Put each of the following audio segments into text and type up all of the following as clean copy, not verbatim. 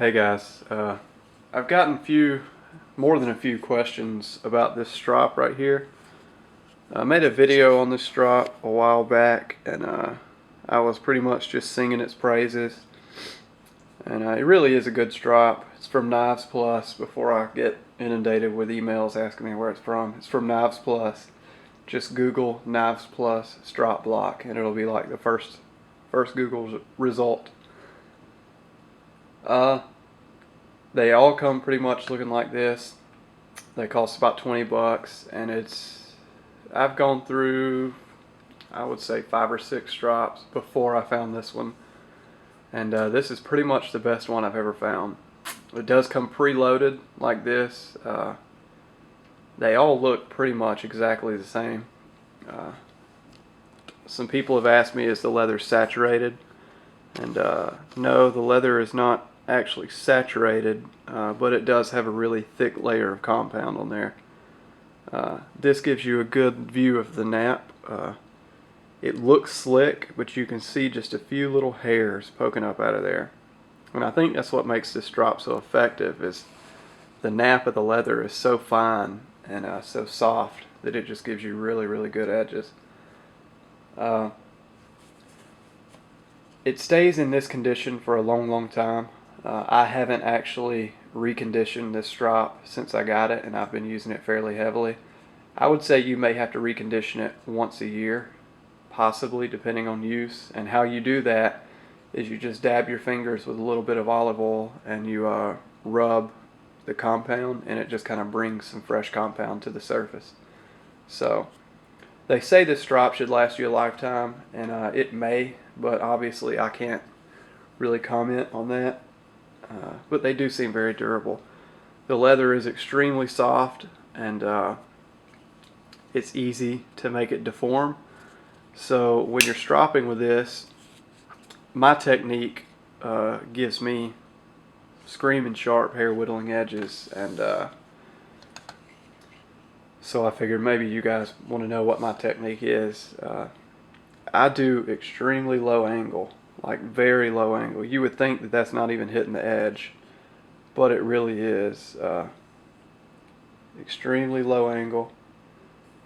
Hey guys, I've gotten more than a few questions about this strop right here. I made a video on this strop a while back, and I was pretty much just singing its praises. And it really is a good strop. It's from KnivesPlus. Before I get inundated with emails asking me where it's from KnivesPlus. Just Google KnivesPlus Strop block, and it'll be like the first Google result. They all come pretty much looking like this. They cost about 20 bucks, and I've gone through, I would say 5 or 6 strops before I found this one, and this is pretty much the best one I've ever found. It does come preloaded like this. They all look pretty much exactly the same. Some people have asked me, is the leather saturated? And no, the leather is not actually saturated, but it does have a really thick layer of compound on there. This gives you a good view of the nap. It looks slick, but you can see just a few little hairs poking up out of there. And I think that's what makes this strop so effective, is the nap of the leather is so fine and so soft that it just gives you really, really good edges. It stays in this condition for a long, long time. I haven't actually reconditioned this strop since I got it, and I've been using it fairly heavily. I would say you may have to recondition it once a year, possibly, depending on use. And how you do that is you just dab your fingers with a little bit of olive oil, and you rub the compound, and it just kind of brings some fresh compound to the surface. So they say this strop should last you a lifetime, and it may, but obviously I can't really comment on that. But they do seem very durable. The leather is extremely soft, and it's easy to make it deform. So when you're stropping with this, my technique gives me screaming sharp hair whittling edges, and so I figured maybe you guys want to know what my technique is. I do extremely low angle, like very low angle. You would think that that's not even hitting the edge, but it really is. Extremely low angle.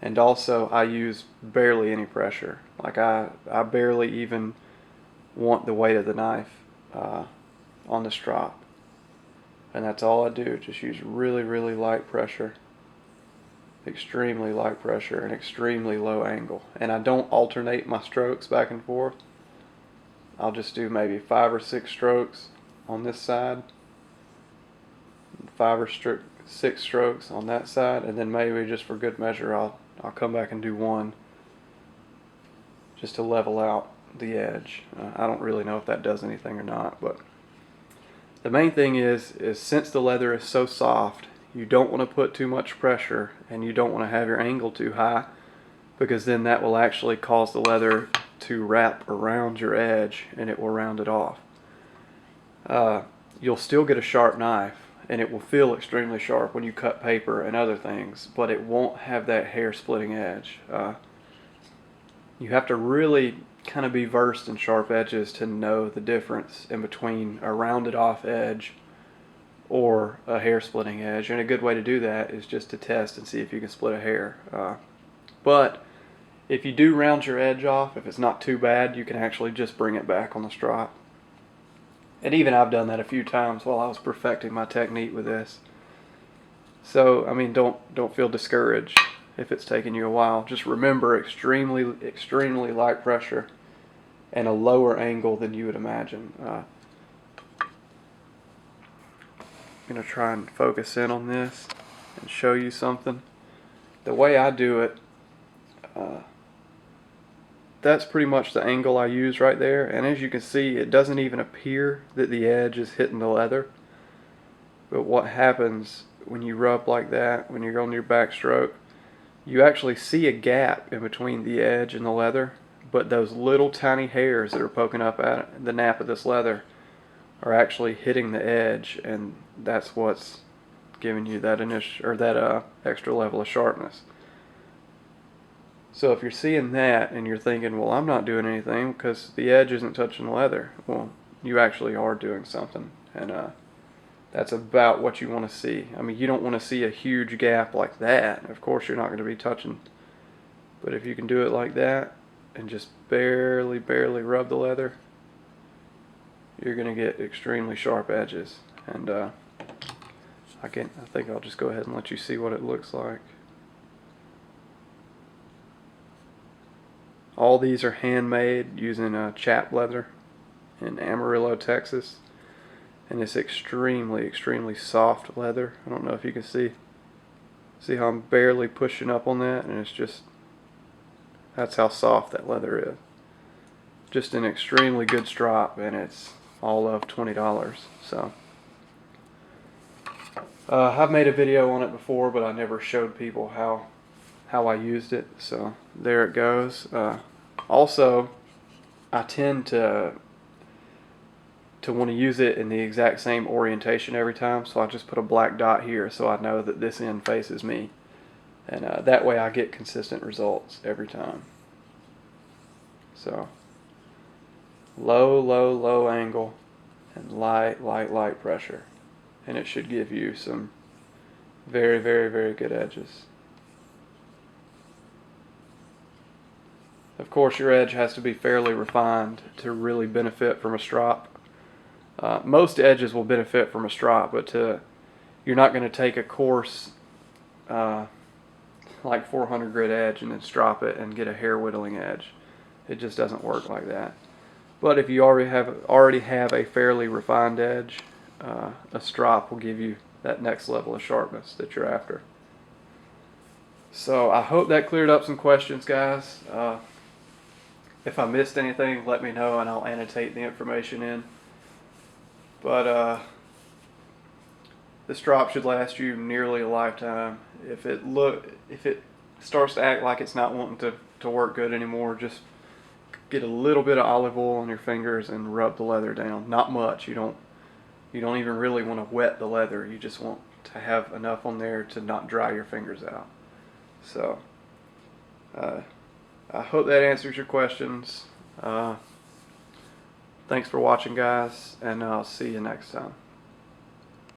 And also I use barely any pressure. Like I barely even want the weight of the knife on the strop. And that's all I do, just use really, really light pressure. Extremely light pressure and extremely low angle. And I don't alternate my strokes back and forth. I'll just do maybe 5 or 6 strokes on this side, 5 or 6 strokes on that side, and then maybe just for good measure I'll come back and do one just to level out the edge. I don't really know if that does anything or not, but the main thing is since the leather is so soft, you don't want to put too much pressure, and you don't want to have your angle too high, because then that will actually cause the leather to wrap around your edge and it will round it off. You'll still get a sharp knife, and it will feel extremely sharp when you cut paper and other things, but it won't have that hair splitting edge. You have to really kind of be versed in sharp edges to know the difference in between a rounded off edge or a hair splitting edge, and a good way to do that is just to test and see if you can split a hair. But if you do round your edge off, if it's not too bad, you can actually just bring it back on the strop. And even I've done that a few times while I was perfecting my technique with this. So I mean, don't feel discouraged if it's taking you a while. Just remember extremely light pressure and a lower angle than you would imagine. I'm going to try and focus in on this and show you something. The way I do it, that's pretty much the angle I use right there, and as you can see, it doesn't even appear that the edge is hitting the leather. But what happens when you rub like that, when you're on your backstroke, you actually see a gap in between the edge and the leather, but those little tiny hairs that are poking up at the nap of this leather are actually hitting the edge, and that's what's giving you that extra level of sharpness. So if you're seeing that and you're thinking, well, I'm not doing anything because the edge isn't touching the leather, well, you actually are doing something. And That's about what you want to see. I mean, you don't want to see a huge gap like that. Of course, you're not going to be touching. But if you can do it like that and just barely rub the leather, you're going to get extremely sharp edges. And I think I'll just go ahead and let you see what it looks like. All these are handmade using chap leather in Amarillo, Texas. And it's extremely soft leather. I don't know if you can see how I'm barely pushing up on that, and it's just, that's how soft that leather is. Just an extremely good strop, and it's all of $20. So I've made a video on it before, but I never showed people how I used it. So there it goes. Also, I tend to want to use it in the exact same orientation every time, so I just put a black dot here so I know that this end faces me, and that way I get consistent results every time. So low angle and light pressure, and it should give you some very good edges. Of course, your edge has to be fairly refined to really benefit from a strop. Most edges will benefit from a strop, but you're not going to take a coarse like 400 grit edge and then strop it and get a hair whittling edge. It just doesn't work like that. But if you already have a fairly refined edge, a strop will give you that next level of sharpness that you're after. So I hope that cleared up some questions, guys. If I missed anything, let me know and I'll annotate the information in. But the strop should last you nearly a lifetime. If it starts to act like it's not wanting to work good anymore, just get a little bit of olive oil on your fingers and rub the leather down. Not much. You don't even really want to wet the leather. You just want to have enough on there to not dry your fingers out. So I hope that answers your questions. Thanks for watching, guys, and I'll see you next time.